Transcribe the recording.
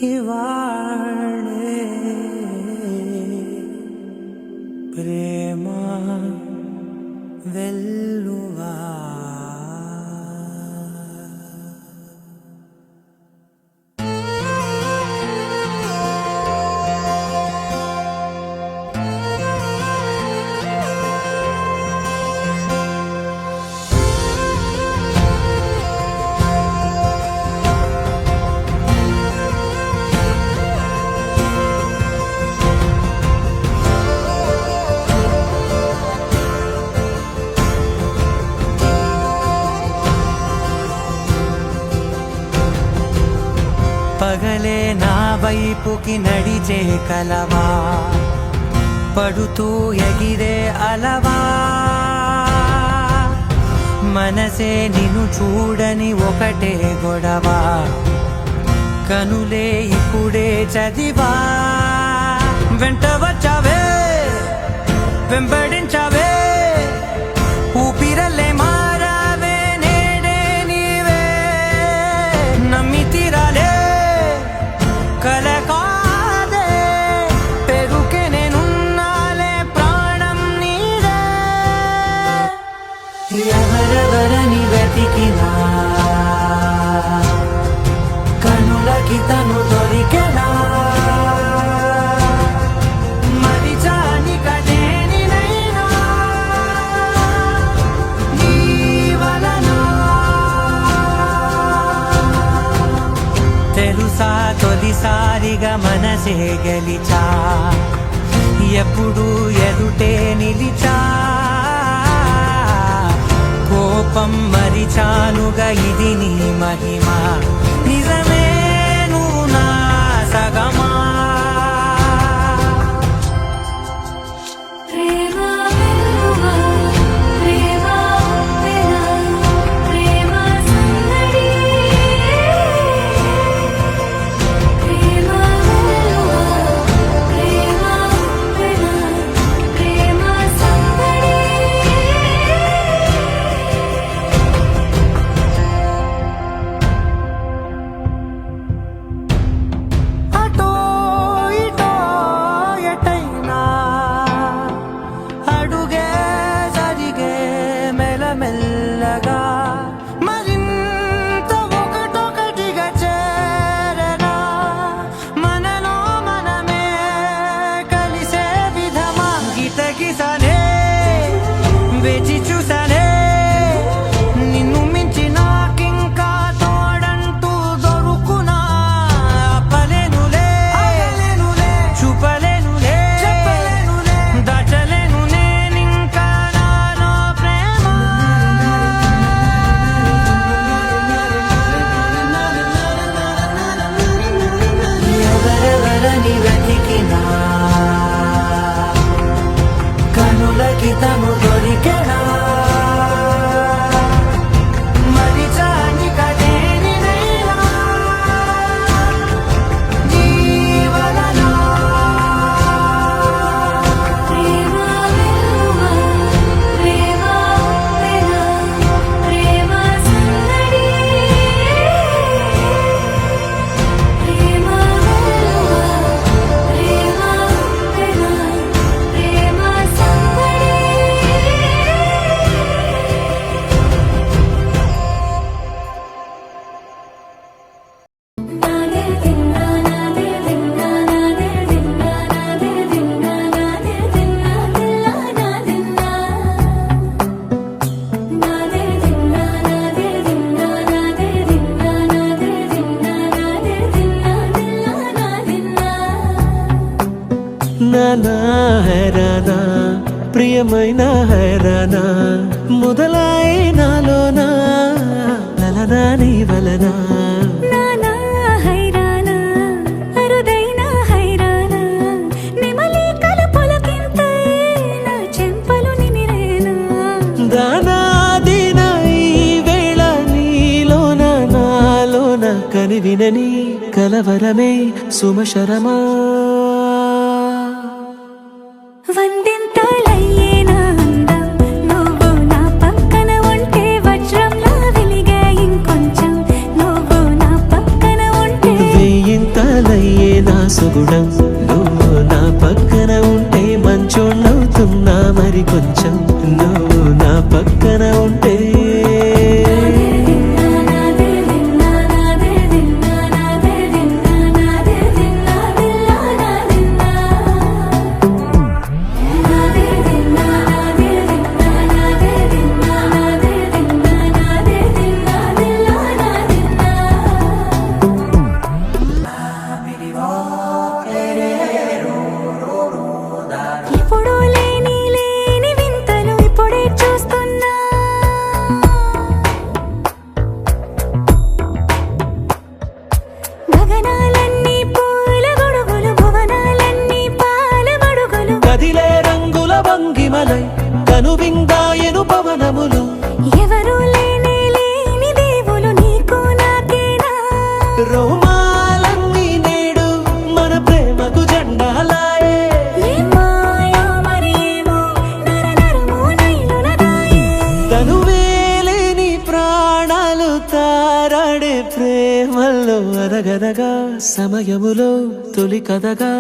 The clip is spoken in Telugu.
ఇవాళే ప్రేమ వెల్లువా పగలే నా వైపుకి నడిచే కలవా పడుతూ ఎగిరే అలవా మనసే నిన్ను చూడని ఒకటే గొడవ కనులే ఇప్పుడే చదివా వెంట వచ్చావే వెంబడించావే ఊపిరల్లే మారావే నేడే నీవే నమ్మి తీరాలే కల కాదే పెరుకే నేనున్నాలే ప్రాణం నీదే ఎవరెవరని వెతికినా కనులకి తను దొరికెనా మరిచాని కదేనినైనా నీ వలన తెలుసా తొలిసారిగా మనసే గెలిచా ఎప్పుడు ఎదుటే నిలిచా కోపం మరిచానుగా ఇది నీ మహిమ నిజమే నువ్వు నా సగమా మెల్లగా మరింత ఒకటొకటిగా చేరనా మనలో మనమే కలిసే విధమా గితగిసనే వేచి చూసానే నిన్ను మించి నాకింకా తోడంటూ దొరుకునా ఆపలేనులే చూపలేనులే దాచలేను నేనింకా నాలో ప్రేమ ఎవరెవరని వెతికినా కనులకి తను దొరికెనా మరిచాని కదేనినైనా నీ వలన నానా హైరానా ప్రియమైన హైరానా మొదలై నాలోనా లలనా నీ వలనా నానా హైరానా అరుదైన హైరానా నిమలి కలుపులకింతై నా చెంపలు నిమిరేనా దానా దిన ఈ వేళ నీలోన నాలోన కనివినని కలవరమే సుమశరమా వందింతలయ్యేనా అందం నువ్వు నా పక్కన ఉంటే వజ్రంలా వెలిగే ఇంకొంచెం నువ్వు సుగుణం నువ్వు నా పక్కన ఉంటే మంచోళ్ళవుతున్నా మరి కొంచెం నువ్వు నా పక్కన ఉంటే ఎప్పుడూ లేని లేని వింతలు ఇప్పుడే చూస్తున్నా గగనాలన్నీ పూల గొడుగులు భువనాలన్నీ పాల మడుగులు కదిలే రంగుల భంగిమలై కనువిందాయను పవనములు ఎవరూ లేని లేని దేవులు నీకు నాకేనా రోమాలన్నీ నేడు మన ప్రేమకు జెండాలాయే ఏ మాయో మరి ఏమో నరనరమో నైలున దాయే తనువేలేని ప్రాణాలు తారాడే ప్రేమల్లో అనగనగా సమయములో తొలి కథగా